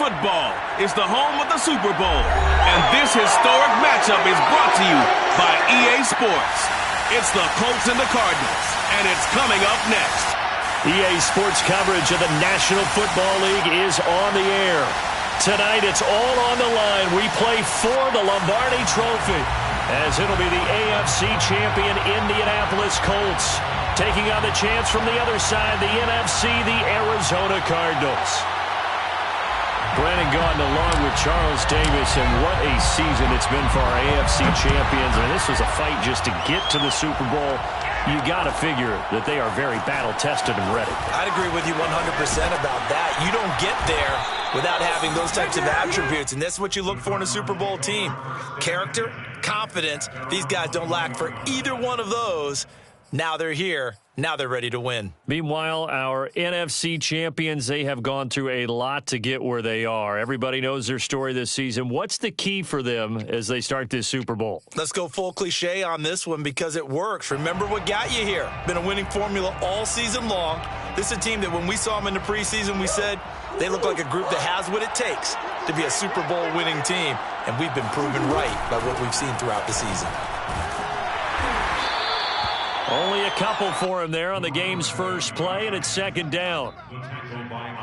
football is the home of the Super Bowl, and this historic matchup is brought to you by EA Sports. It's the Colts and the Cardinals, and it's coming up next. EA Sports coverage of the National Football League is on the air. Tonight, it's all on the line. We play for the Lombardi Trophy, as it'll be the AFC champion Indianapolis Colts taking on the chance from the other side, the NFC, the Arizona Cardinals. Brandon Gaudin along with Charles Davis, and what a season it's been for our AFC champions. And this was a fight just to get to the Super Bowl. You got to figure that they are very battle-tested and ready. I'd agree with you 100% about that. You don't get there without having those types of attributes, and that's what you look for in a Super Bowl team. Character, confidence. These guys don't lack for either one of those. Now they're here. Now they're ready to win. Meanwhile, our NFC champions, they have gone through a lot to get where they are. Everybody knows their story this season. What's the key for them as they start this Super Bowl? Let's go full cliche on this one because it works. Remember what got you here. Been a winning formula all season long. This is a team that when we saw them in the preseason, we said they look like a group that has what it takes to be a Super Bowl winning team. And we've been proven right by what we've seen throughout the season. Only a couple for him there on the game's first play, and it's second down.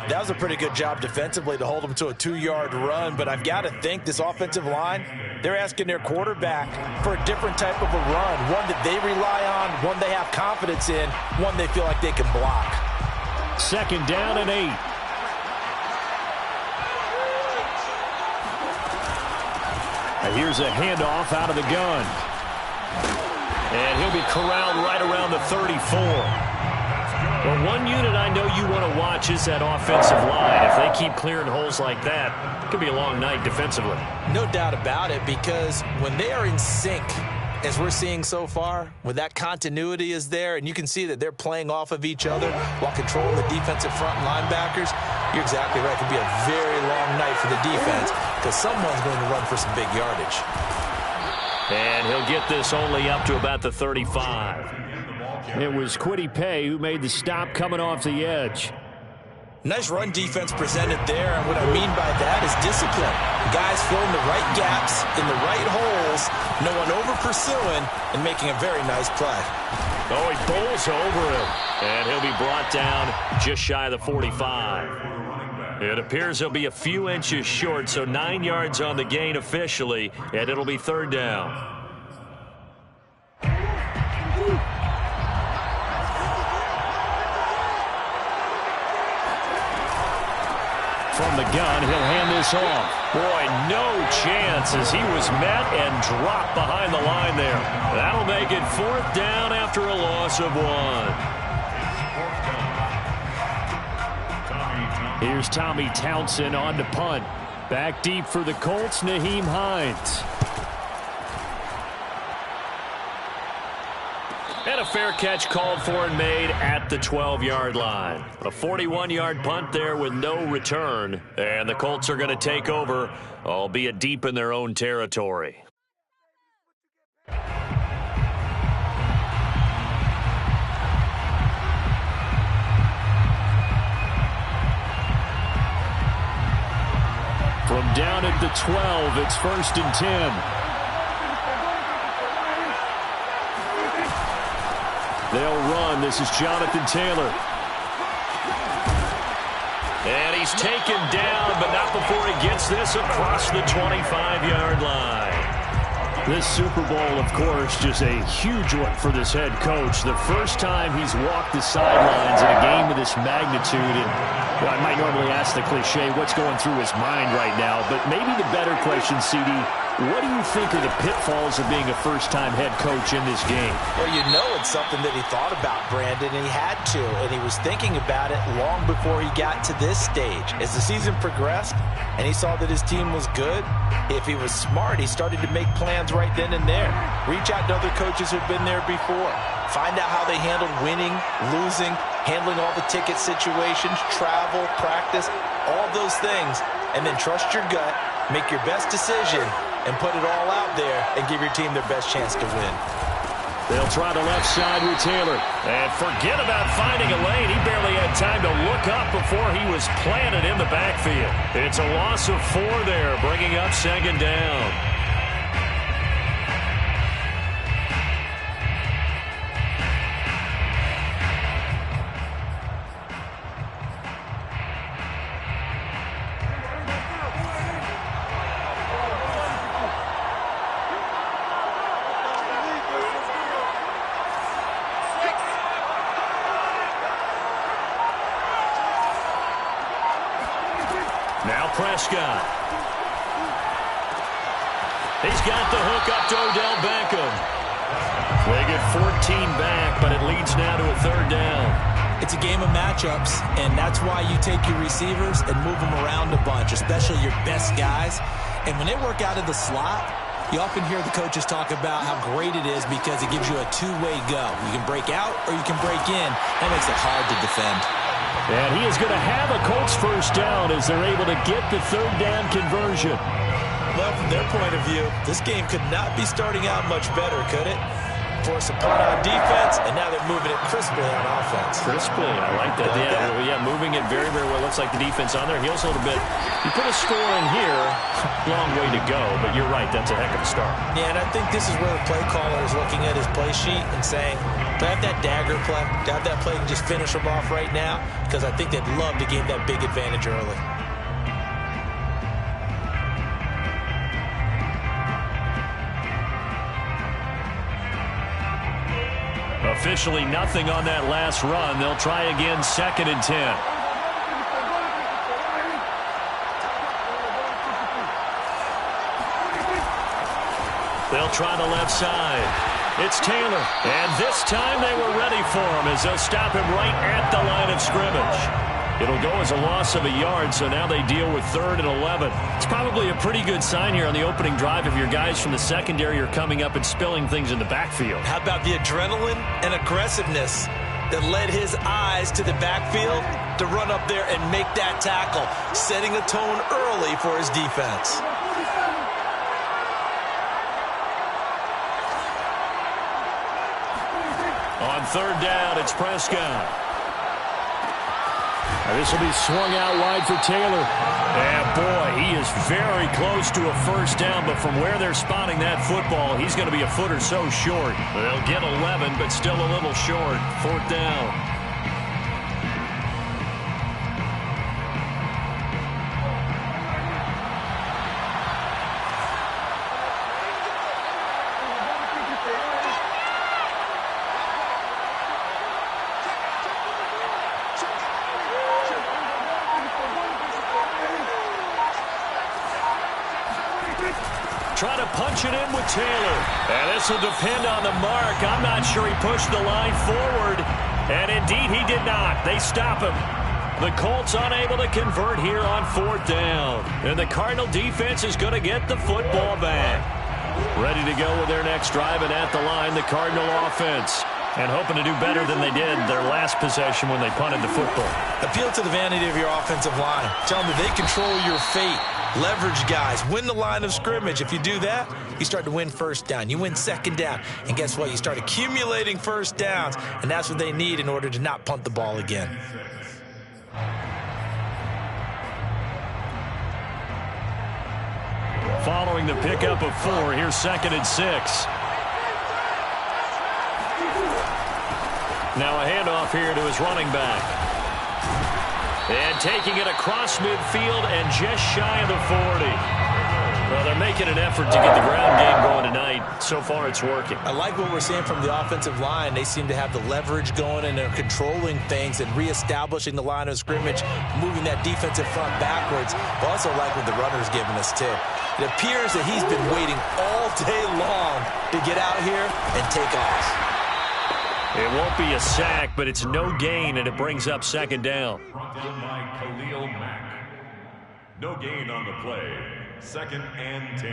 That was a pretty good job defensively to hold them to a 2-yard run, but I've got to think this offensive line, they're asking their quarterback for a different type of a run, one that they rely on, one they have confidence in, one they feel like they can block. Second down and 8. And here's a handoff out of the gun. And he'll be corralled right around the 34. Well, one unit I know you want to watch is that offensive line. If they keep clearing holes like that, it could be a long night defensively. No doubt about it, because when they are in sync, as we're seeing so far, when that continuity is there, and you can see that they're playing off of each other while controlling the defensive front linebackers, you're exactly right. It could be a very long night for the defense because someone's going to run for some big yardage. And he'll get this only up to about the 35. It was Kwity Paye who made the stop coming off the edge. Nice run defense presented there, and what I mean by that is discipline. Guys filling the right gaps in the right holes, no one over-pursuing, and making a very nice play. Oh, he bowls over him, and he'll be brought down just shy of the 45. It appears he'll be a few inches short, so 9 yards on the gain officially, and it'll be third down. From the gun, he'll hand this off. Boy, no chance as he was met and dropped behind the line there. That'll make it fourth down after a loss of 1. Here's Tommy Townsend on to punt. Back deep for the Colts, Nyheim Hines. And a fair catch called for and made at the 12-yard line. A 41-yard punt there with no return. And the Colts are going to take over, albeit deep in their own territory. From down at the 12, it's 1st and 10. They'll run. This is Jonathan Taylor. And he's taken down, but not before he gets this across the 25-yard line. This Super Bowl, of course, just a huge one for this head coach. The first time he's walked the sidelines in a game of this magnitude. And well, I might normally ask the cliche, what's going through his mind right now? But maybe the better question, CD, what do you think are the pitfalls of being a first-time head coach in this game? Well, you know it's something that he thought about, Brandon, and he had to. And he was thinking about it long before he got to this stage. As the season progressed and he saw that his team was good, if he was smart, he started to make plans right then and there. Reach out to other coaches who've been there before. Find out how they handled winning, losing, handling all the ticket situations, travel, practice, all those things. And then trust your gut, make your best decision, and put it all out there and give your team their best chance to win. They'll try the left side with Taylor. And forget about finding a lane. He barely had time to look up before he was planted in the backfield. It's a loss of 4 there, bringing up second down. Now Prescott. He's got the hook up to Odell Beckham. They get 14 back, but it leads now to a 3rd down. It's a game of matchups, and that's why you take your receivers and move them around a bunch, especially your best guys. And when they work out of the slot, you often hear the coaches talk about how great it is because it gives you a two-way go. You can break out or you can break in. That makes it hard to defend. And he is going to have a Colts 1st down as they're able to get the 3rd down conversion. Well, from their point of view, this game could not be starting out much better, could it? Force a punt on defense, and now they're moving it crisply on offense. Crisply, I like that. Yeah, moving it very, very well. Looks like the defense on there heals a little bit. You put a score in here, long way to go, but you're right, that's a heck of a start. Yeah, and I think this is where the play caller is looking at his play sheet and saying, do I have that dagger play? Do I have that play and just finish them off right now? Because I think they'd love to gain that big advantage early. Officially nothing on that last run. They'll try again 2nd and 10. They'll try the left side. It's Taylor. And this time they were ready for him as they'll stop him right at the line of scrimmage. It'll go as a loss of a yard, so now they deal with 3rd and 11. It's probably a pretty good sign here on the opening drive if your guys from the secondary are coming up and spilling things in the backfield. How about the adrenaline and aggressiveness that led his eyes to the backfield to run up there and make that tackle, setting a tone early for his defense. On 3rd down, it's Prescott. This will be swung out wide for Taylor. And boy, he is very close to a 1st down, but from where they're spotting that football, he's going to be a foot or so short. They'll get 11, but still a little short. 4th down. Try to punch it in with Taylor. And this will depend on the mark. I'm not sure he pushed the line forward. And indeed he did not. They stop him. The Colts unable to convert here on 4th down. And the Cardinal defense is going to get the football back. Ready to go with their next drive, and at the line, the Cardinal offense. And hoping to do better than they did their last possession when they punted the football. Appeal to the vanity of your offensive line. Tell them that they control your fate. Leverage guys. Win the line of scrimmage. If you do that, you start to win 1st down. You win 2nd down. And guess what? You start accumulating 1st downs. And that's what they need in order to not punt the ball again. Following the pickup of 4, here's 2nd and 6. Now a handoff here to his running back. And taking it across midfield and just shy of the 40. Well, they're making an effort to get the ground game going tonight. So far, it's working. I like what we're seeing from the offensive line. They seem to have the leverage going, and they're controlling things and reestablishing the line of scrimmage, moving that defensive front backwards. I also like what the runner's giving us, too. It appears that he's been waiting all day long to get out here and take off. It won't be a sack, but it's no gain, and it brings up 2nd down. No gain on the play. 2nd and 10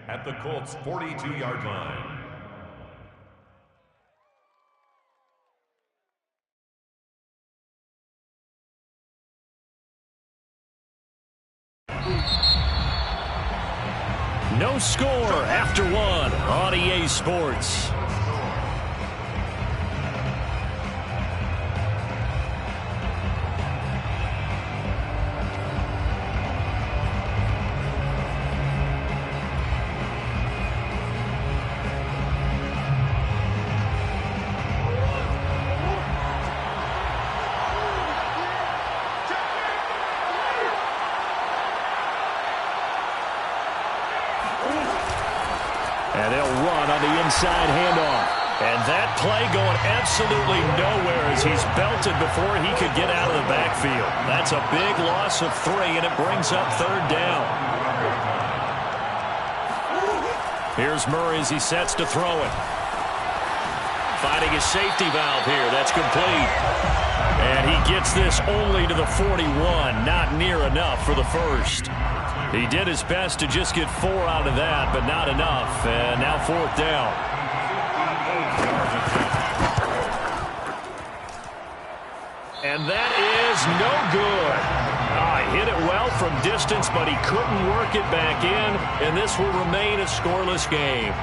at the Colts' 42-yard line. No score after 1 on EA Sports. And they'll run on the inside handoff. And that play going absolutely nowhere as he's belted before he could get out of the backfield. That's a big loss of 3, and it brings up 3rd down. Here's Murray as he sets to throw it. Finding his safety valve here. That's complete. And he gets this only to the 41. Not near enough for the first. He did his best to just get 4 out of that, but not enough. And now 4th down. And that is no good. He hit it well from distance, but he couldn't work it back in, and this will remain a scoreless game.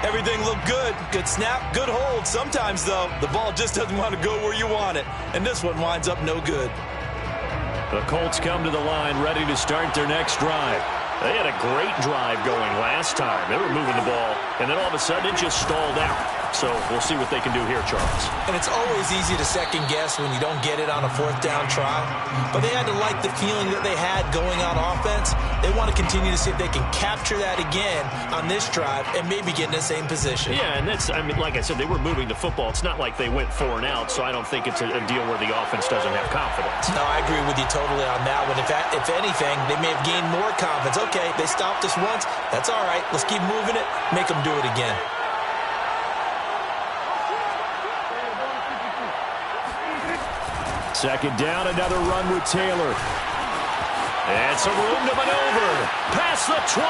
Everything looked good. Good snap, good hold. Sometimes, though, the ball just doesn't want to go where you want it, and this one winds up no good. The Colts come to the line ready to start their next drive. They had a great drive going last time. They were moving the ball, and then all of a sudden it just stalled out. So we'll see what they can do here, Charles. And it's always easy to second guess when you don't get it on a 4th down try. But they had to like the feeling that they had going on offense. They want to continue to see if they can capture that again on this drive and maybe get in the same position. Yeah, and that's, I mean, like I said, they were moving the football. It's not like they went 4 and out, so I don't think it's a deal where the offense doesn't have confidence. No, I agree with you totally on that one. If anything, they may have gained more confidence. Okay, they stopped us once. That's all right. Let's keep moving it. Make them do it again. Second down, another run with Taylor. And some room to maneuver. Past the 20.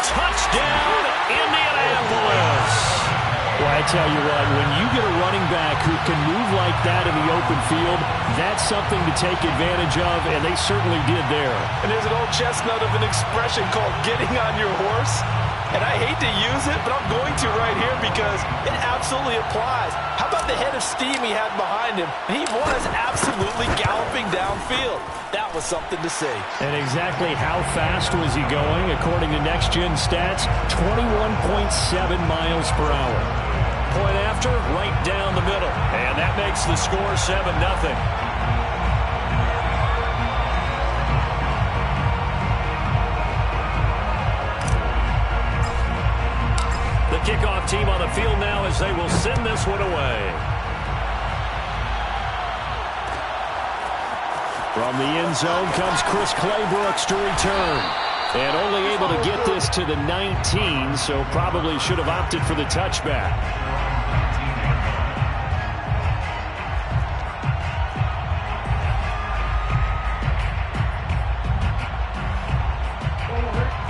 Touchdown, Indianapolis. Well, I tell you what, when you get a running back who can move like that in the open field, that's something to take advantage of, and they certainly did there. And there's an old chestnut of an expression called getting on your horse. And I hate to use it, but I'm going to right here because it absolutely applies. How about the head of steam he had behind him? He was absolutely galloping downfield. That was something to see. And exactly how fast was he going? According to Next Gen Stats, 21.7 miles per hour. Point after, right down the middle. And that makes the score 7-0. The kickoff team on the field now as they will send this one away. From the end zone comes Chris Claybrooks to return. And only able to get this to the 19, so probably should have opted for the touchback.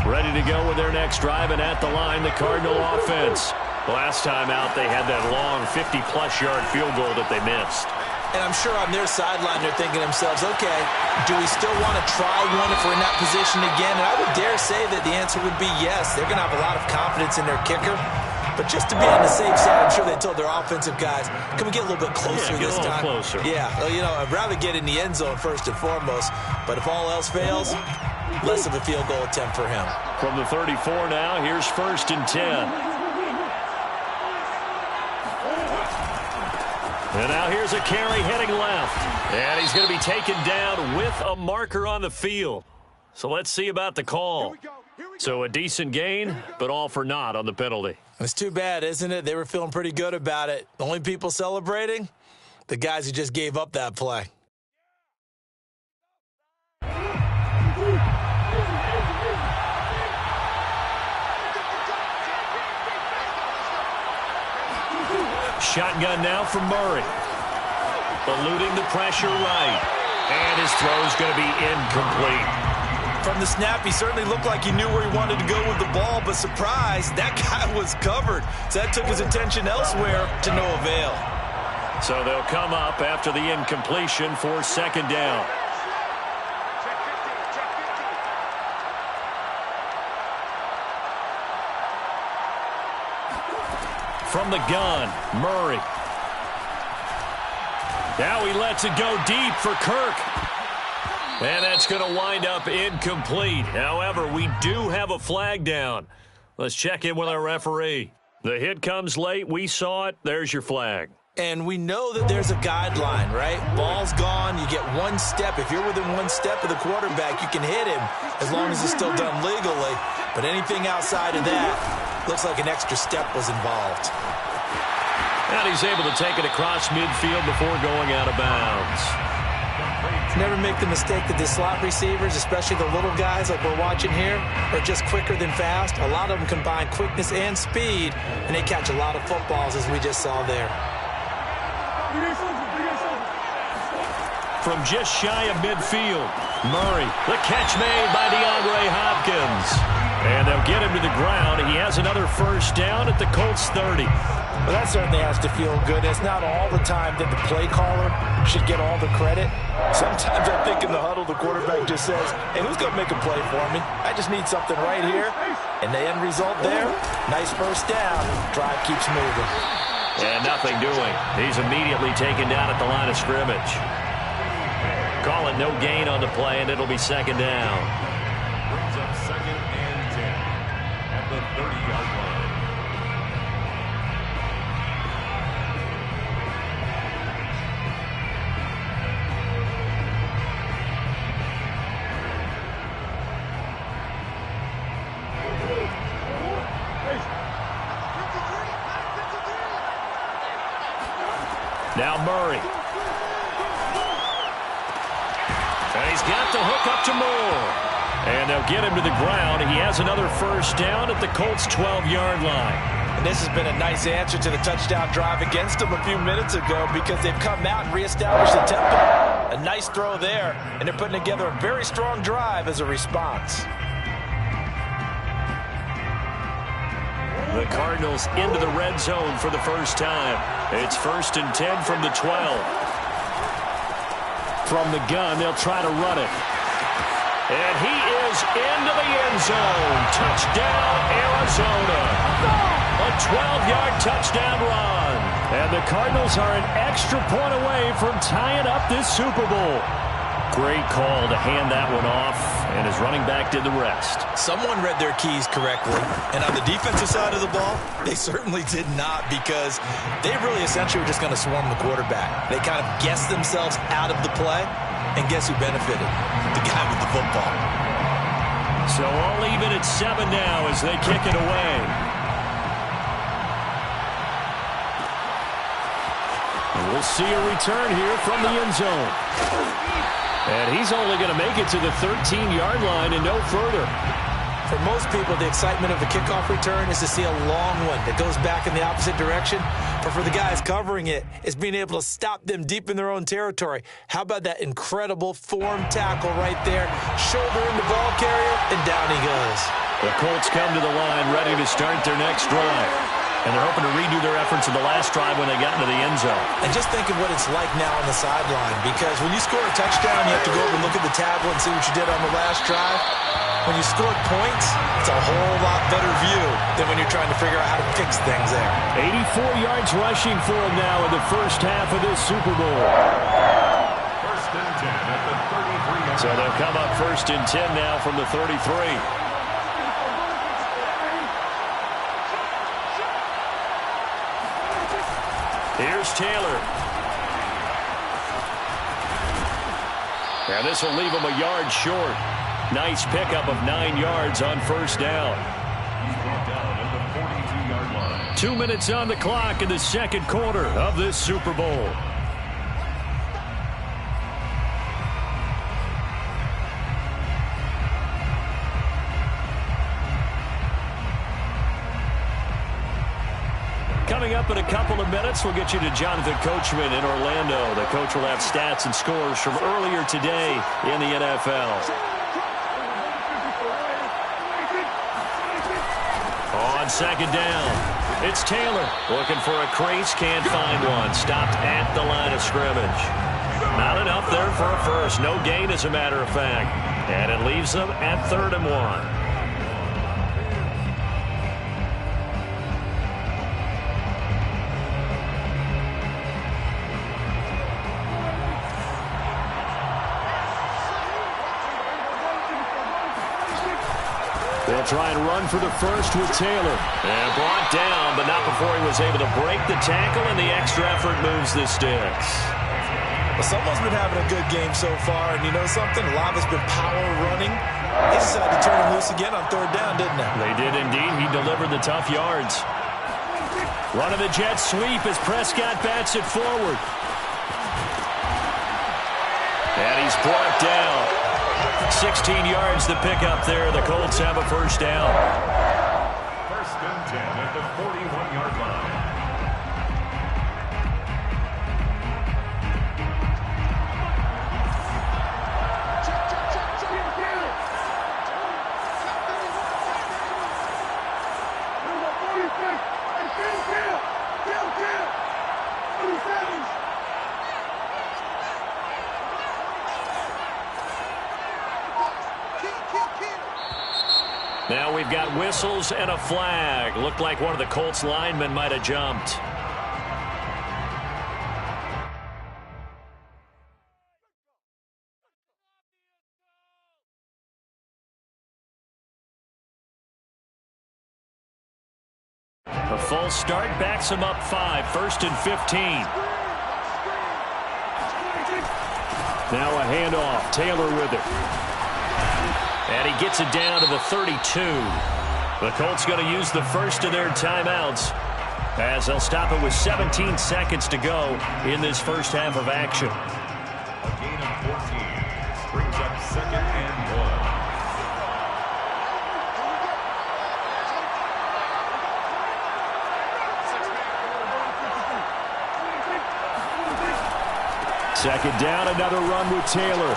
Ready to go with their next drive, and at the line, the Cardinal offense. Last time out, they had that long 50-plus yard field goal that they missed. And I'm sure on their sideline, they're thinking to themselves, okay, do we still want to try one if we're in that position again? And I would dare say that the answer would be yes. They're going to have a lot of confidence in their kicker. But just to be on the safe side, I'm sure they told their offensive guys, can we get a little bit closer this time? Closer. Yeah, well, you know, I'd rather get in the end zone first and foremost. But if all else fails, less of a field goal attempt for him. From the 34 now, here's 1st and 10. And now here's a carry heading left. And he's going to be taken down with a marker on the field. So let's see about the call. So a decent gain, but all for naught on the penalty. It's too bad, isn't it? They were feeling pretty good about it. The only people celebrating? The guys who just gave up that play. Shotgun now from Murray. Eluding the pressure right. And his throw's going to be incomplete. From the snap, he certainly looked like he knew where he wanted to go with the ball, but surprise, that guy was covered. So that took his attention elsewhere to no avail. So they'll come up after the incompletion for 2nd down. From the gun, Murray. Now he lets it go deep for Kirk. And that's going to wind up incomplete. However, we do have a flag down. Let's check in with our referee. The hit comes late. We saw it. There's your flag. And we know that there's a guideline, right? Ball's gone. You get one step. If you're within one step of the quarterback, you can hit him as long as it's still done legally. But anything outside of that, looks like an extra step was involved. And he's able to take it across midfield before going out of bounds. Never make the mistake that the slot receivers, especially the little guys like we're watching here, are just quicker than fast. A lot of them combine quickness and speed, and they catch a lot of footballs, as we just saw there. From just shy of midfield, Murray, the catch made by DeAndre Hopkins. And they'll get him to the ground. He has another first down at the Colts 30. Well, that certainly has to feel good. It's not all the time that the play caller should get all the credit. Sometimes I think in the huddle, the quarterback just says, hey, who's going to make a play for me? I just need something right here. And the end result there, nice first down. Drive keeps moving. And nothing doing. He's immediately taken down at the line of scrimmage. Call it no gain on the play, and it'll be second down. Brings up 2nd and 10 at the 30-yard line. Now Murray. And he's got the hook up to Moore. And they'll get him to the ground. He has another first down at the Colts' 12-yard line. And this has been a nice answer to the touchdown drive against them a few minutes ago because they've come out and reestablished the tempo. A nice throw there, and they're putting together a very strong drive as a response. The Cardinals into the red zone for the first time. It's 1st and 10 from the 12. From the gun, they'll try to run it. And he is into the end zone. Touchdown, Arizona. A 12-yard touchdown run. And the Cardinals are an extra point away from tying up this Super Bowl. Great call to hand that one off, and his running back did the rest. Someone read their keys correctly, and on the defensive side of the ball, they certainly did not because they really essentially were just going to swarm the quarterback. They kind of guessed themselves out of the play, and guess who benefited? The guy with the football. So all even at 7 now as they kick it away. And we'll see a return here from the end zone. And he's only going to make it to the 13-yard line and no further. For most people, the excitement of a kickoff return is to see a long one that goes back in the opposite direction. But for the guys covering it, it's being able to stop them deep in their own territory. How about that incredible form tackle right there? Shoulder in the ball carrier, and down he goes. The Colts come to the line ready to start their next drive. And they're hoping to redo their efforts in the last drive when they got into the end zone. And just think of what it's like now on the sideline, because when you score a touchdown, you have to go over and look at the tablet and see what you did on the last drive. When you scored points, it's a whole lot better view than when you're trying to figure out how to fix things there. 84 yards rushing for him now in the first half of this Super Bowl. 1st and 10 at the 33-yard line. So they'll come up 1st and 10 now from the 33. Here's Taylor. And this will leave him a yard short. Nice pickup of 9 yards on first down. He's brought down at the 42-yard line. 2 minutes on the clock in the second quarter of this Super Bowl. Coming up in a couple of minutes, we'll get you to Jonathan Coachman in Orlando. The coach will have stats and scores from earlier today in the NFL. On second down, it's Taylor looking for a crease, can't find one. Stopped at the line of scrimmage. Not enough there for a first. No gain, as a matter of fact. And it leaves them at 3rd and 1. They'll try and run for the first with Taylor. And brought down, but not before he was able to break the tackle, and the extra effort moves the sticks. Well, someone's been having a good game so far, and you know something? A lot of it's been power running, He decided to turn him loose again on third down, didn't they? They did indeed. He delivered the tough yards. Running the jet sweep as Prescott bats it forward. And he's brought down. 16 yards to pick up there. The Colts have a first down. First and 10 at the 41-yard line. Now we've got whistles and a flag. Looked like one of the Colts linemen might have jumped. A false start backs him up 5, first and 15. Now a handoff. Taylor with it. And he gets it down to the 32. The Colts going to use the first of their timeouts as they'll stop it with 17 seconds to go in this first half of action. A gain of 14 brings up second and 1. Second down, another run with Taylor.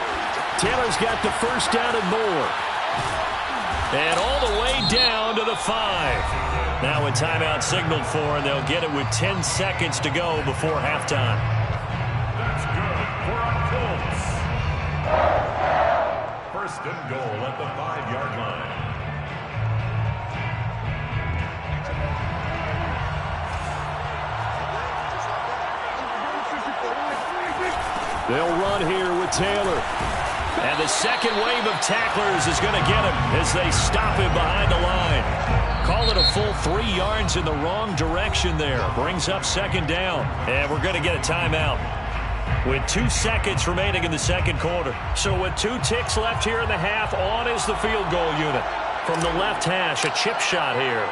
Taylor's got the first down and more. And all the way down to the 5. Now a timeout signaled for, and they'll get it with 10 seconds to go before halftime. That's good for our Colts. First and goal at the 5-yard line. They'll run here with Taylor. And the second wave of tacklers is going to get him as they stop him behind the line. Call it a full 3 yards in the wrong direction there. Brings up second down. And we're going to get a timeout with 2 seconds remaining in the second quarter. So with 2 ticks left here in the half, on is the field goal unit. From the left hash, a chip shot here.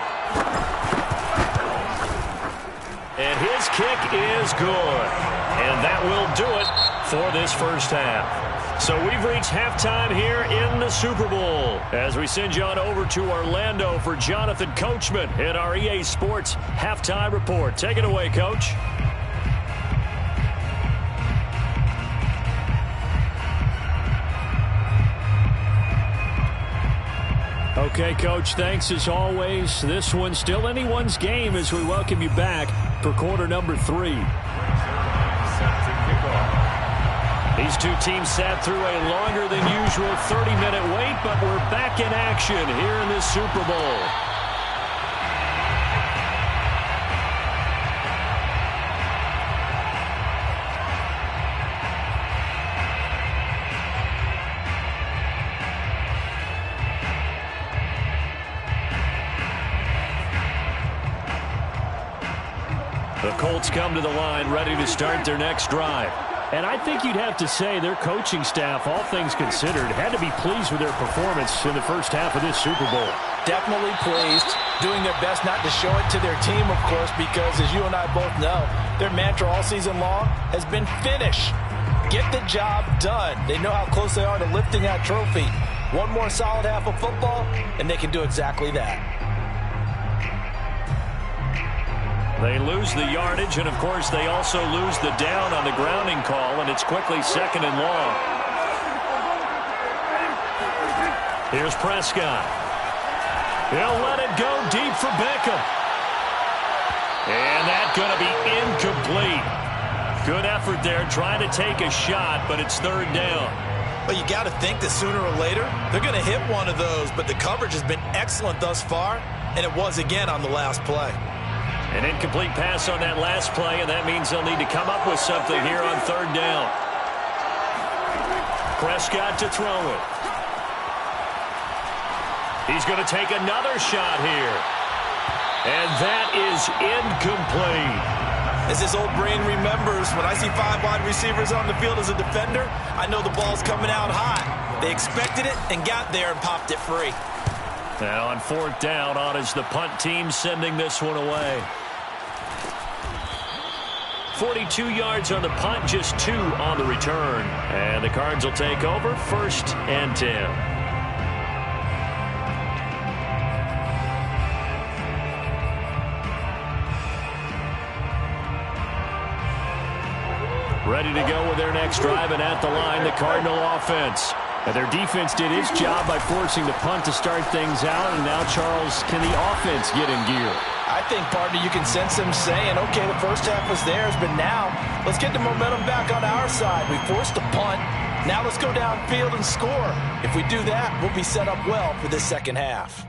And his kick is good. And that will do it for this first half. So we've reached halftime here in the Super Bowl as we send you on over to Orlando for Jonathan Coachman in our EA Sports Halftime Report. Take it away, Coach. Okay, Coach, thanks as always. This one's still anyone's game as we welcome you back for quarter number 3. These two teams sat through a longer than usual 30-minute wait, but we're back in action here in this Super Bowl. The Colts come to the line ready to start their next drive. And I think you'd have to say their coaching staff, all things considered, had to be pleased with their performance in the first half of this Super Bowl. Definitely pleased, doing their best not to show it to their team, of course, because as you and I both know, their mantra all season long has been finish. Get the job done. They know how close they are to lifting that trophy. One more solid half of football, and they can do exactly that. They lose the yardage, and, of course, they also lose the down on the grounding call, and it's quickly second and long. Here's Prescott. He'll let it go deep for Beckham. And that's going to be incomplete. Good effort there, trying to take a shot, but it's third down. Well, you got to think that sooner or later, they're going to hit one of those, but the coverage has been excellent thus far, and it was again on the last play. An incomplete pass on that last play, and that means they'll need to come up with something here on third down. Prescott to throw it. He's going to take another shot here. And that is incomplete. As his old brain remembers, when I see 5 wide receivers on the field as a defender, I know the ball's coming out high. They expected it and got there and popped it free. Now on 4th down, on is the punt team sending this one away. 42 yards on the punt, just 2 on the return. And the Cards will take over, 1st and 10. Ready to go with their next drive, and at the line, the Cardinal offense. And their defense did its job by forcing the punt to start things out, and now, Charles, can the offense get in gear? I think, partner, you can sense them saying, okay, the first half was theirs, but now let's get the momentum back on our side. We forced a punt. Now let's go downfield and score. If we do that, we'll be set up well for this second half.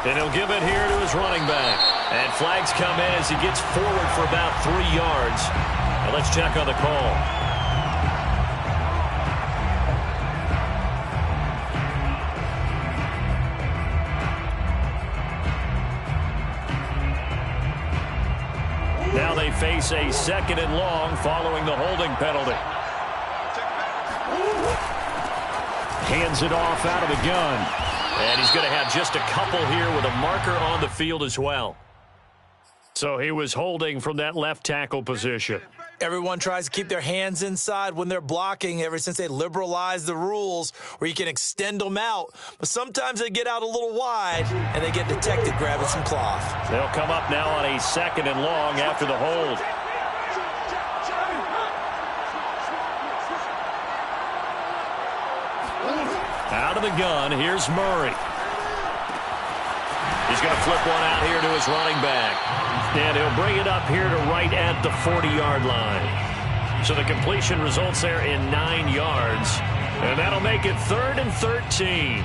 And he'll give it here to his running back. And flags come in as he gets forward for about 3 yards. Now let's check on the call. Now they face a 2nd and long following the holding penalty. Hands it off out of the gun. And he's going to have just a couple here with a marker on the field as well. So he was holding from that left tackle position. Everyone tries to keep their hands inside when they're blocking ever since they liberalized the rules where you can extend them out. But sometimes they get out a little wide and they get detected grabbing some cloth. They'll come up now on a 2nd and long after the hold. Out of the gun, here's Murray. He's going to flip one out here to his running back. And he'll bring it up here to right at the 40-yard line. So the completion results there in 9 yards. And that'll make it 3rd and 13.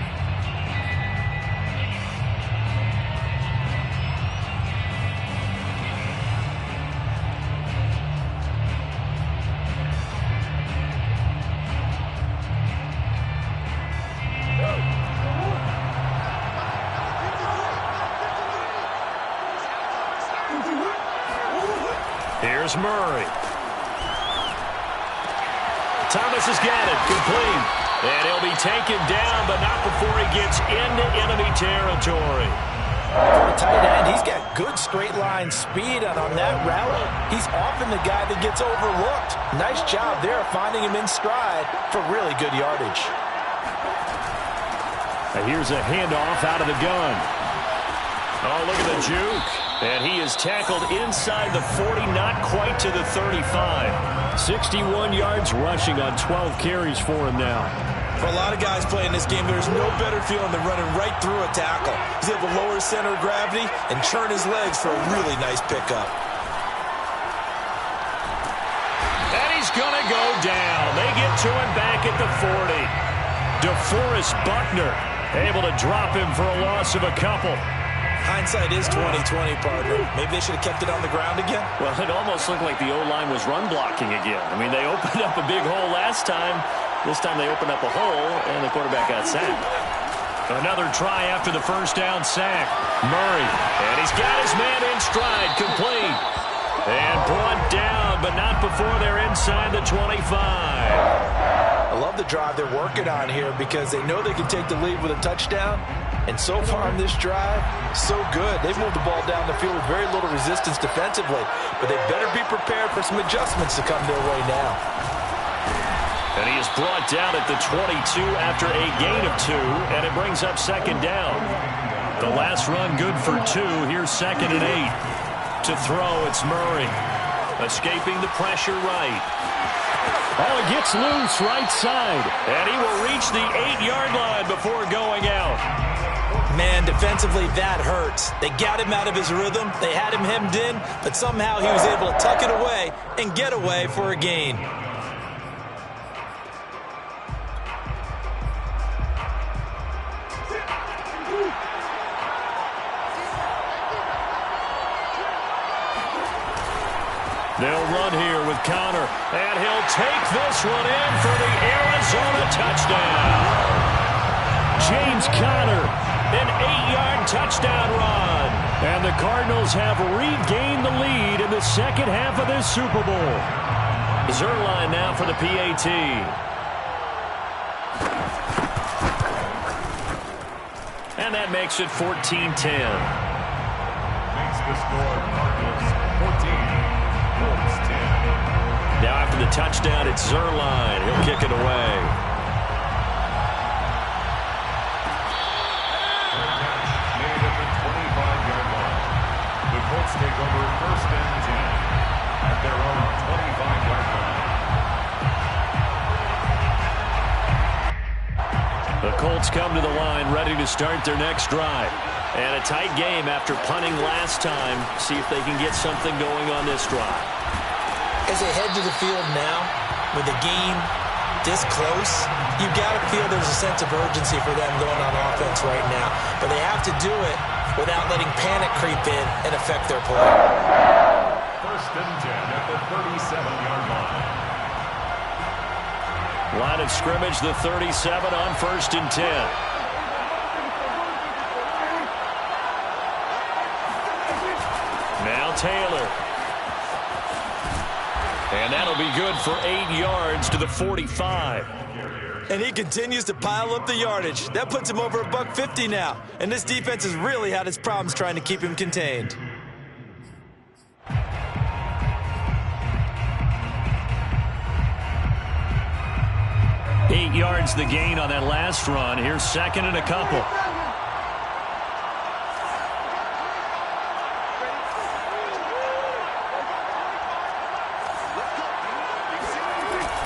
Here's Murray. Thomas has got it, complete. And he'll be taken down, but not before he gets into enemy territory. For a tight end, he's got good straight line speed, and on that route, he's often the guy that gets overlooked. Nice job there finding him in stride for really good yardage. And here's a handoff out of the gun. Oh, look at the juke. And he is tackled inside the 40, not quite to the 35. 61 yards rushing on 12 carries for him now. For a lot of guys playing this game, there's no better feeling than running right through a tackle. He's able to lower his center of gravity and churn his legs for a really nice pickup. And he's going to go down. They get to him back at the 40. DeForest Buckner able to drop him for a loss of a couple. Hindsight is 20/20, partner. Maybe they should have kept it on the ground again. Well, it almost looked like the O-line was run blocking again. I mean, they opened up a big hole last time. This time they opened up a hole, and the quarterback got sacked. Another try after the first down sack. Murray, and he's got his man in stride, complete. And brought down, but not before they're inside the 25. I love the drive they're working on here because they know they can take the lead with a touchdown. And so far in this drive, so good. They've moved the ball down the field with very little resistance defensively, but they better be prepared for some adjustments to come their way now. And he is brought down at the 22 after a gain of 2, and it brings up 2nd down. The last run good for 2. Here's 2nd and 8. To throw, it's Murray. Escaping the pressure right. Oh, it gets loose right side. And he will reach the 8-yard line before going out. Man, defensively, that hurts. They got him out of his rhythm. They had him hemmed in, but somehow he was able to tuck it away and get away for a gain. They'll run here with Connor, and he'll take this one in for the Arizona touchdown. James Conner, an 8-yard touchdown run. And the Cardinals have regained the lead in the second half of this Super Bowl. Zerline now for the PAT. And that makes it 14-10. Makes the score Cardinals 14, Colts 10. Now after the touchdown, it's Zerline. He'll kick it away. Made at the 25-yard line. The Colts take over 1st and 10 at their own 25-yard line. The Colts come to the line ready to start their next drive. And a tight game after punting last time. See if they can get something going on this drive. As they head to the field now, with the game this close, you've got to feel there's a sense of urgency for them going on offense right now. But they have to do it without letting panic creep in and affect their play. 1st and 10 at the 37-yard line. Line of scrimmage, the 37 on 1st and 10. Now Taylor. And that'll be good for 8 yards to the 45. And he continues to pile up the yardage. That puts him over $150 now. And this defense has really had its problems trying to keep him contained. Eight yards the gain on that last run. Here's 2nd and a couple.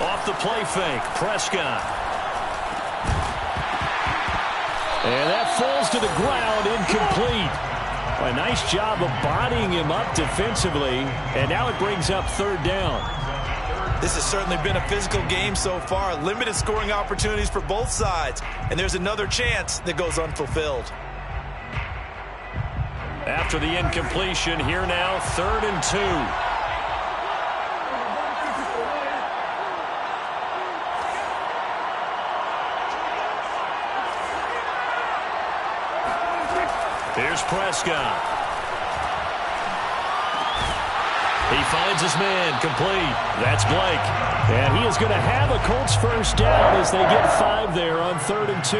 Off the play fake, Prescott. And that falls to the ground, incomplete. A nice job of bodying him up defensively, and now it brings up 3rd down. This has certainly been a physical game so far. Limited scoring opportunities for both sides. And there's another chance that goes unfulfilled. After the incompletion, here now, 3rd and 2. Here's Prescott. He finds his man, complete. That's Blake. And he is going to have a Colts 1st down as they get 5 there on 3rd and 2.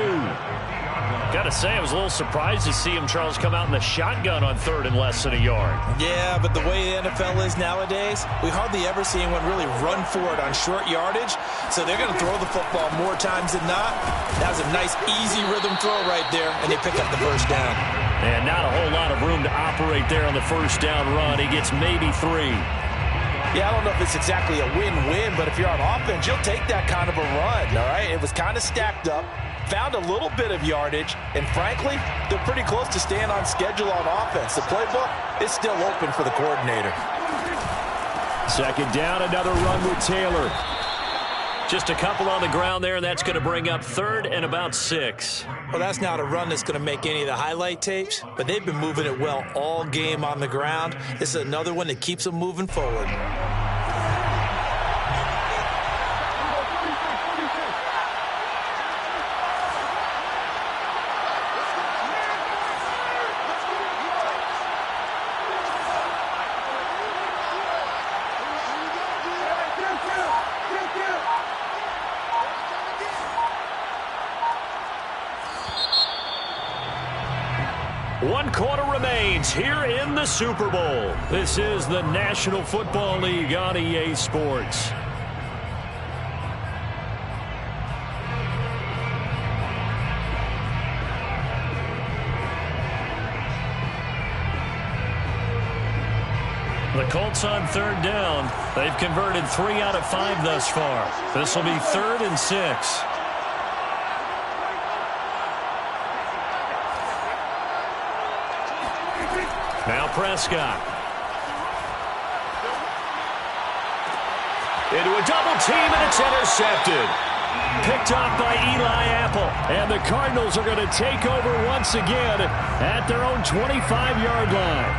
Got to say, I was a little surprised to see him, Charles, come out in the shotgun on 3rd and less than a yard. Yeah, but the way the NFL is nowadays, we hardly ever see anyone really run for it on short yardage. So they're going to throw the football more times than not. That was a nice, easy rhythm throw right there, and they pick up the 1st down. And not a whole lot of room to operate there on the 1st down run. He gets maybe 3. Yeah, I don't know if it's exactly a win-win, but if you're on offense, you'll take that kind of a run, all right? It was kind of stacked up, found a little bit of yardage, and frankly, they're pretty close to staying on schedule on offense. The playbook is still open for the coordinator. 2nd down, another run with Taylor. Just a couple on the ground there, and that's going to bring up 3rd and about 6. Well, that's not a run that's going to make any of the highlight tapes, but they've been moving it well all game on the ground. This is another one that keeps them moving forward. One quarter remains here in the Super Bowl. This is the National Football League on EA Sports. The Colts on 3rd down. They've converted 3 out of 5 thus far. This will be 3rd and 6. Now Prescott. Into a double team, and it's intercepted. Picked off by Eli Apple. And the Cardinals are going to take over once again at their own 25-yard line.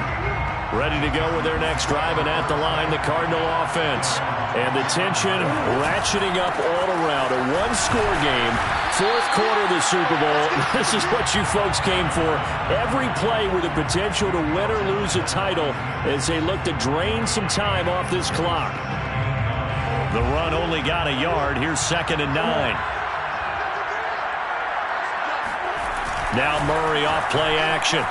Ready to go with their next drive, and at the line, the Cardinal offense. And the tension ratcheting up all around. A one-score game, fourth quarter of the Super Bowl. This is what you folks came for. Every play with the potential to win or lose a title as they look to drain some time off this clock. The run only got a yard. Here's 2nd and 9. Now Murray off play action.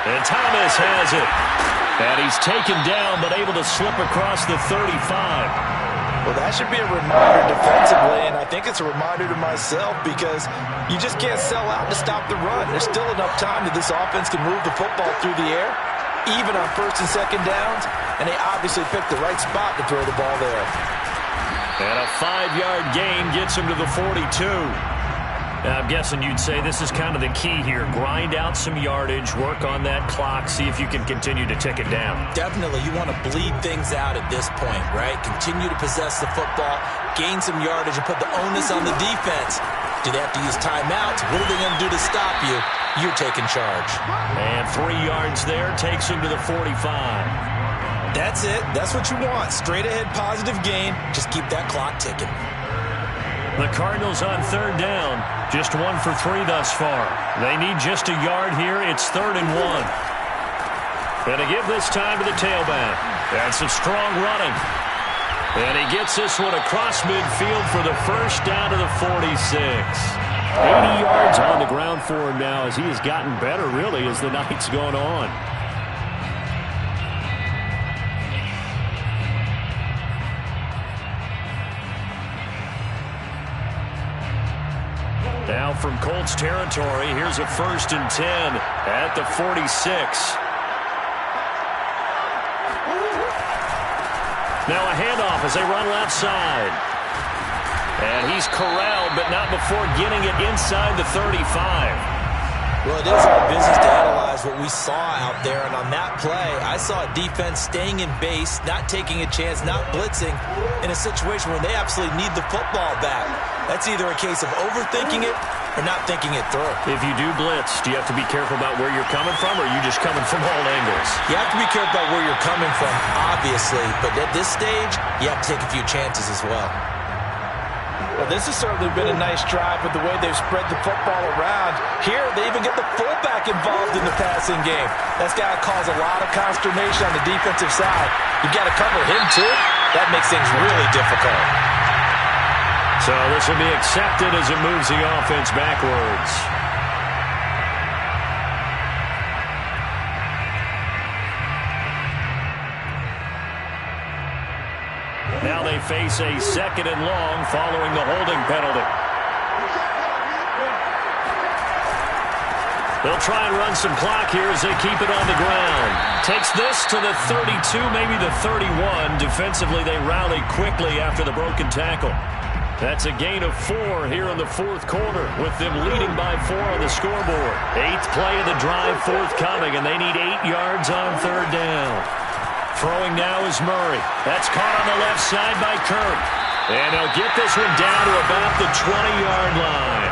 And Thomas has it. And he's taken down, but able to slip across the 35. Well, that should be a reminder defensively, and I think it's a reminder to myself because you just can't sell out to stop the run. There's still enough time that this offense can move the football through the air, even on 1st and 2nd downs, and they obviously picked the right spot to throw the ball there. And a 5-yard gain gets him to the 42. I'm guessing you'd say this is kind of the key here. Grind out some yardage, work on that clock, see if you can continue to tick it down. Definitely. You want to bleed things out at this point, right? Continue to possess the football, gain some yardage, and put the onus on the defense. Do they have to use timeouts? What are they going to do to stop you? You're taking charge. And 3 yards there takes him to the 45. That's it. That's what you want. Straight ahead positive gain. Just keep that clock ticking. The Cardinals on 3rd down. Just 1 for 3 thus far. They need just a yard here. It's 3rd and 1. Going to give this time to the tailback. That's some strong running. And he gets this one across midfield for the first down to the 46. 80 yards on the ground for him now as he has gotten better, really, as the night's gone on. Now from Colts territory, here's a 1st and 10 at the 46. Now a handoff as they run left side. And he's corralled, but not before getting it inside the 35. Well, it is our business to analyze what we saw out there, and on that play, I saw a defense staying in base, not taking a chance, not blitzing, in a situation where they absolutely need the football back. That's either a case of overthinking it or not thinking it through. If you do blitz, do you have to be careful about where you're coming from, or are you just coming from all angles? You have to be careful about where you're coming from, obviously, but at this stage, you have to take a few chances as well. Well, this has certainly been a nice drive with the way they've spread the football around. Here, they even get the fullback involved in the passing game. That's got to cause a lot of consternation on the defensive side. You've got to cover him, too. That makes things really difficult. So this will be accepted as it moves the offense backwards. Now they face a 2nd and long following the holding penalty. They'll try and run some clock here as they keep it on the ground. Takes this to the 32, maybe the 31. Defensively, they rally quickly after the broken tackle. That's a gain of 4 here in the 4th quarter, with them leading by 4 on the scoreboard. 8th play of the drive forthcoming, and they need 8 yards on 3rd down. Throwing now is Murray. That's caught on the left side by Kirk. And they'll get this one down to about the 20-yard line.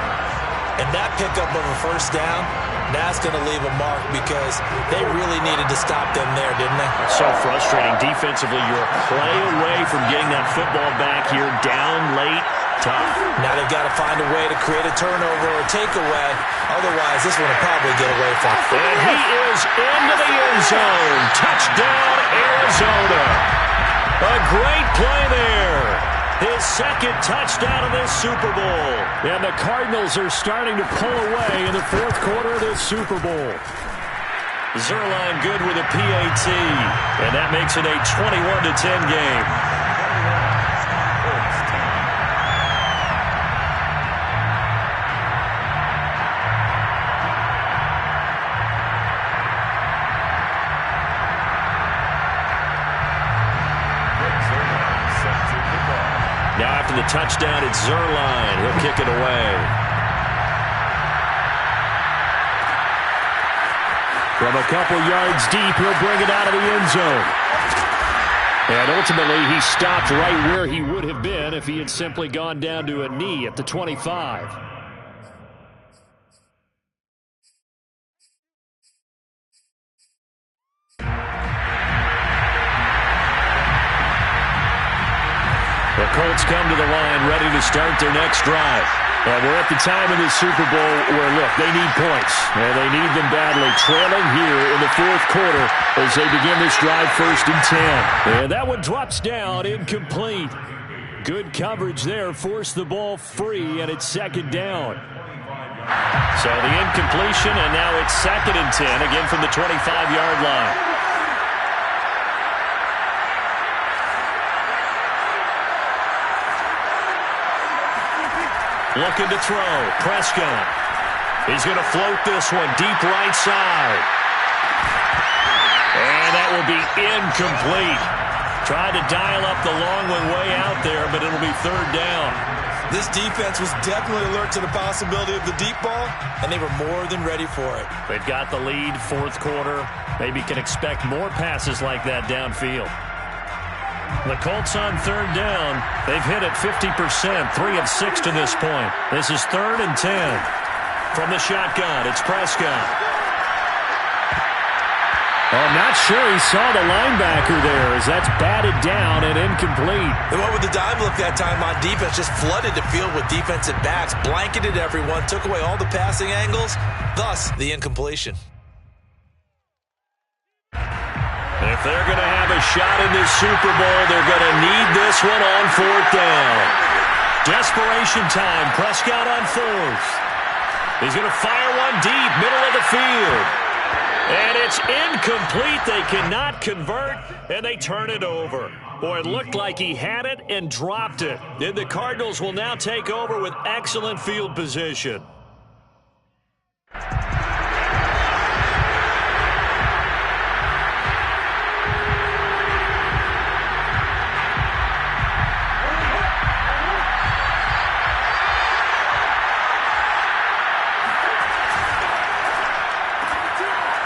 And that pickup of a 1st down, that's going to leave a mark because they really needed to stop them there, didn't they? So frustrating. Defensively, you're a play away from getting that football back here, down late, tough. Now they've got to find a way to create a turnover or a takeaway. Otherwise, this one will probably get away from them. And he is into the end zone. Touchdown, Arizona. A great play there. His 2nd touchdown of this Super Bowl. And the Cardinals are starting to pull away in the 4th quarter of this Super Bowl. Zerline good with a PAT. And that makes it a 21-10 game. Now after the touchdown, it's Zerline. He'll kick it away. From a couple yards deep, he'll bring it out of the end zone. And ultimately, he stopped right where he would have been if he had simply gone down to a knee at the 25. The Colts come to the line ready to start their next drive. And we're at the time in the Super Bowl where, look, they need points. And they need them badly, trailing here in the fourth quarter as they begin this drive 1st and 10. And that one drops down, incomplete. Good coverage there, forced the ball free, and it's 2nd down. So the incompletion, and now it's 2nd and 10, again from the 25-yard line. Looking to throw. Prescott. He's going to float this one deep right side. And that will be incomplete. Tried to dial up the long one way out there, but it'll be 3rd down. This defense was definitely alert to the possibility of the deep ball, and they were more than ready for it. They've got the lead, 4th quarter. Maybe can expect more passes like that downfield. The Colts on 3rd down. They've hit it 50%, 3 of 6 to this point. This is 3rd and 10. From the shotgun, it's Prescott. I'm not sure he saw the linebacker there as that's batted down and incomplete. And what with the dime look that time on defense, just flooded the field with defensive backs, blanketed everyone, took away all the passing angles, thus the incompletion. If they're going to have a shot in this Super Bowl, they're going to need this one on 4th down. Desperation time. Prescott on 4th. He's going to fire one deep, middle of the field. And it's incomplete. They cannot convert, and they turn it over. Boy, it looked like he had it and dropped it. And the Cardinals will now take over with excellent field position.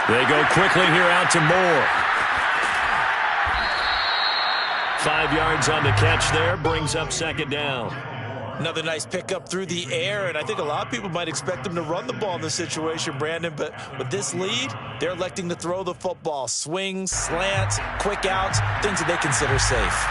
They go quickly here out to Moore. 5 yards on the catch there, brings up 2nd down. Another nice pickup through the air, and I think a lot of people might expect them to run the ball in this situation, Brandon, but with this lead, they're electing to throw the football. Swings, slants, quick outs, things that they consider safe.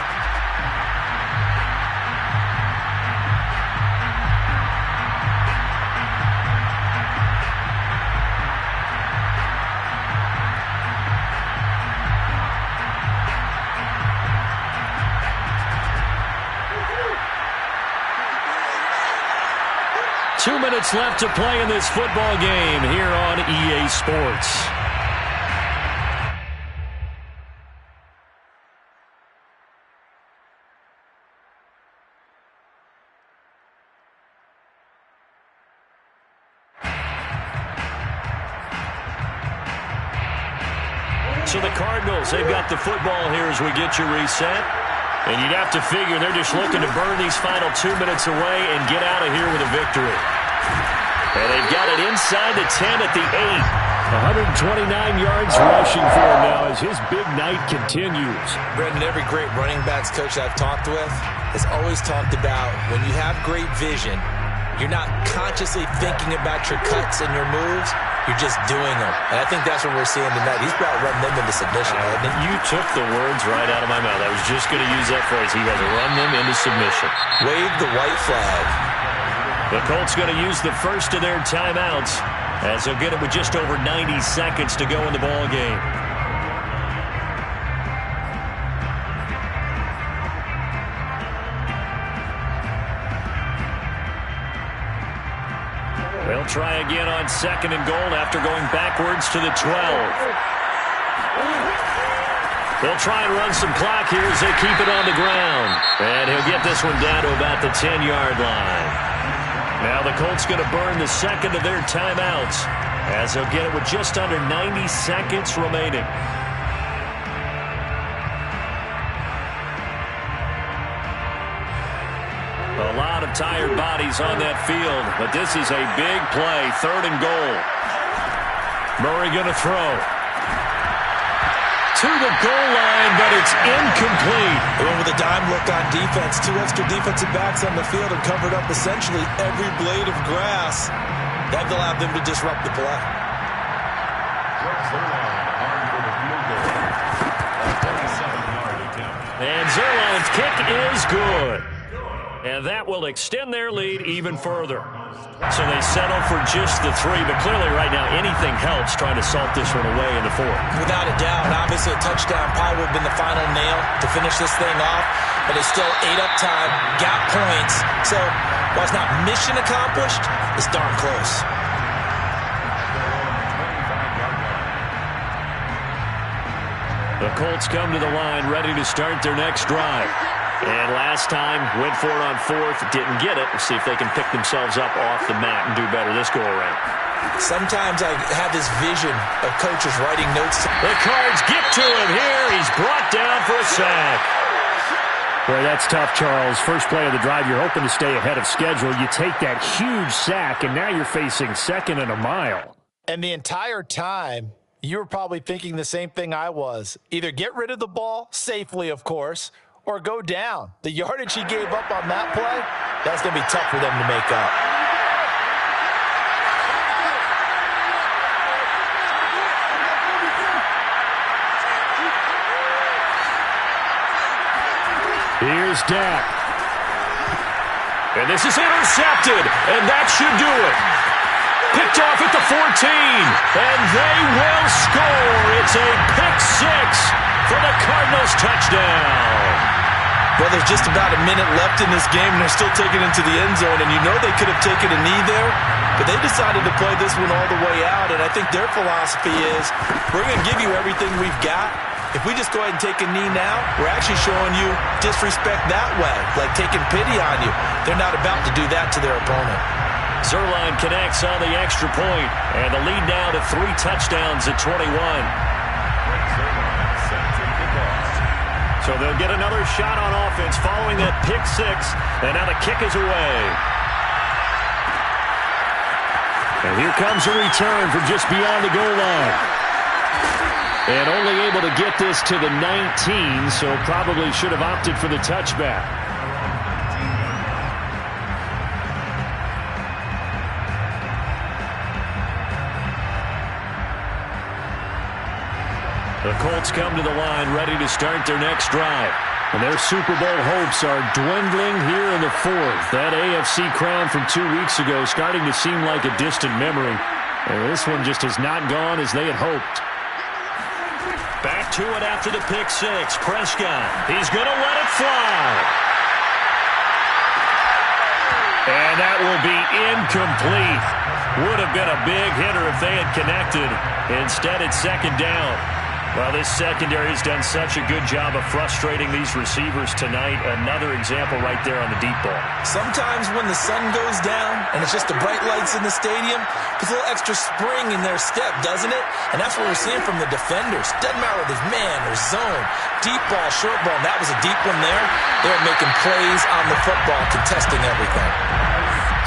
Two minutes left to play in this football game here on EA Sports. So the Cardinals, they've got the football here as we get you reset. And you'd have to figure they're just looking to burn these final 2 minutes away and get out of here with a victory. And they've got it inside the 10 at the 8. 129 yards rushing for him now as his big night continues. Brendan, every great running backs coach I've talked with has always talked about when you have great vision, you're not consciously thinking about your cuts and your moves. You're just doing them. And I think that's what we're seeing tonight. He's about running them into submission, hasn't he? You took the words right out of my mouth. I was just going to use that phrase. He has run them into submission. Wave the white flag. The Colts going to use the first of their timeouts as they'll get it with just over 90 seconds to go in the ball game. They'll try again on 2nd and goal after going backwards to the 12. They'll try and run some clock here as they keep it on the ground. And he'll get this one down to about the 10-yard line. Now the Colts going to burn the second of their timeouts as they'll get it with just under 90 seconds remaining. A lot of tired bodies on that field, but this is a big play, 3rd and goal. Murray going to throw. To the goal line, but it's incomplete. They went with a dime look on defense. 2 extra defensive backs on the field and covered up essentially every blade of grass. That allowed them to disrupt the play. And Zerline's kick is good. And that will extend their lead even further. So they settle for just the 3, but clearly right now anything helps trying to salt this one away in the 4th. Without a doubt, obviously a touchdown probably would have been the final nail to finish this thing off, but it's still 8 up time, got points. So while it's not mission accomplished, it's darn close. The Colts come to the line ready to start their next drive. And last time, went for it on 4th, didn't get it. We'll see if they can pick themselves up off the mat and do better this go-around. Sometimes I have this vision of coaches writing notes. The Cards get to him here. He's brought down for a sack. Boy, that's tough, Charles. First play of the drive, you're hoping to stay ahead of schedule. You take that huge sack, and now you're facing 2nd and a mile. And the entire time, you were probably thinking the same thing I was. Either get rid of the ball, safely, of course, or go down. The yardage he gave up on that play, that's going to be tough for them to make up. Here's Dak. And this is intercepted, and that should do it. Picked off at the 14, and they will score. It's a pick 6 for the Cardinals touchdown. Well, there's just about a minute left in this game, and they're still taking it to the end zone, and you know they could have taken a knee there, but they decided to play this one all the way out, and I think their philosophy is, we're going to give you everything we've got. If we just go ahead and take a knee now, we're actually showing you disrespect that way, like taking pity on you. They're not about to do that to their opponent. Zerline connects on the extra point, and the lead now to 3 touchdowns at 21. So they'll get another shot on offense following that pick 6, and now the kick is away. And here comes a return from just beyond the goal line. And only able to get this to the 19, so probably should have opted for the touchback. The Colts come to the line ready to start their next drive. And their Super Bowl hopes are dwindling here in the 4th. That AFC crown from 2 weeks ago starting to seem like a distant memory. And this one just has not gone as they had hoped. Back to it after the pick 6. Prescott, he's going to let it fly. And that will be incomplete. Would have been a big hitter if they had connected. Instead, it's 2nd down. Well, this secondary has done such a good job of frustrating these receivers tonight. Another example right there on the deep ball. Sometimes when the sun goes down and it's just the bright lights in the stadium, puts a little extra spring in their step, doesn't it? And that's what we're seeing from the defenders. Doesn't matter if it's man or zone, deep ball, short ball. And that was a deep one there. They're making plays on the football, contesting everything.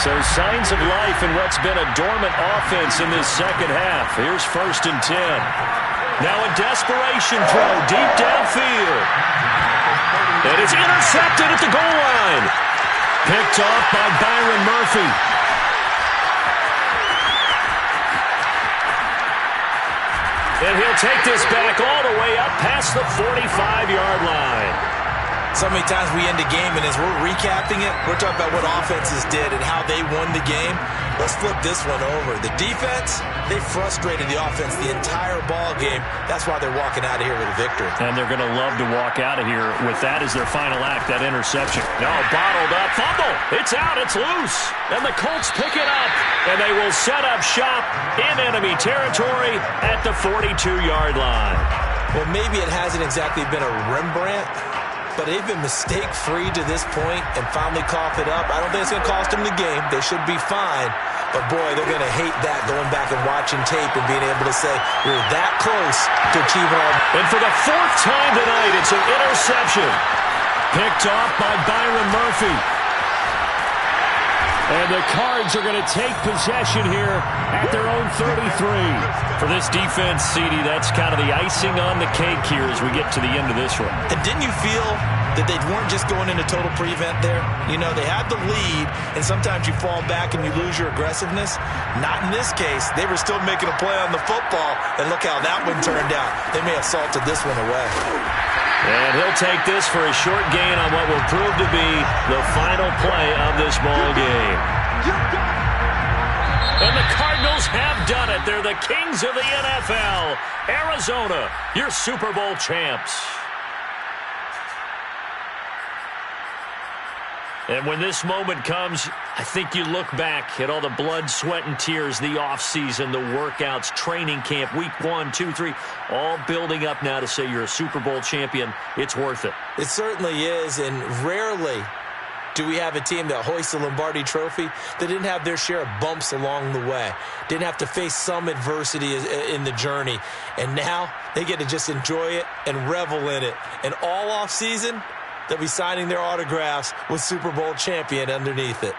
So signs of life in what's been a dormant offense in this second half. Here's 1st and 10. Now a desperation throw deep downfield. And it's intercepted at the goal line. Picked off by Byron Murphy. And he'll take this back all the way up past the 45-yard line. So many times we end a game, and as we're recapping it, we're talking about what offenses did and how they won the game. Let's flip this one over. The defense, they frustrated the offense the entire ball game. That's why they're walking out of here with a victory. And they're going to love to walk out of here with that as their final act, that interception. No, bottled up. Fumble. It's out. It's loose. And the Colts pick it up. And they will set up shop in enemy territory at the 42-yard line. Well, maybe it hasn't exactly been a Rembrandt, but they've been mistake-free to this point and finally cough it up. I don't think it's going to cost them the game. They should be fine. But, boy, they're going to hate that, going back and watching tape and being able to say, we were that close to achieving our... And for the 4th time tonight, it's an interception. Picked off by Byron Murphy. And the Cards are going to take possession here at their own 33. For this defense, CD, that's kind of the icing on the cake here as we get to the end of this one. And didn't you feel that they weren't just going into total prevent there? You know, they had the lead, and sometimes you fall back and you lose your aggressiveness. Not in this case. They were still making a play on the football, and look how that one turned out. They may have salted this one away. And he'll take this for a short gain on what will prove to be the final play of this ball game. And the Cardinals have done it. They're the kings of the NFL. Arizona, your Super Bowl champs. And when this moment comes, I think you look back at all the blood, sweat, and tears, the offseason, the workouts, training camp, week 1, 2, 3, all building up now to say you're a Super Bowl champion. It's worth it. It certainly is, and rarely do we have a team that hoists the Lombardi Trophy that didn't have their share of bumps along the way, didn't have to face some adversity in the journey, and now they get to just enjoy it and revel in it. And all offseason, they'll be signing their autographs with Super Bowl champion underneath it.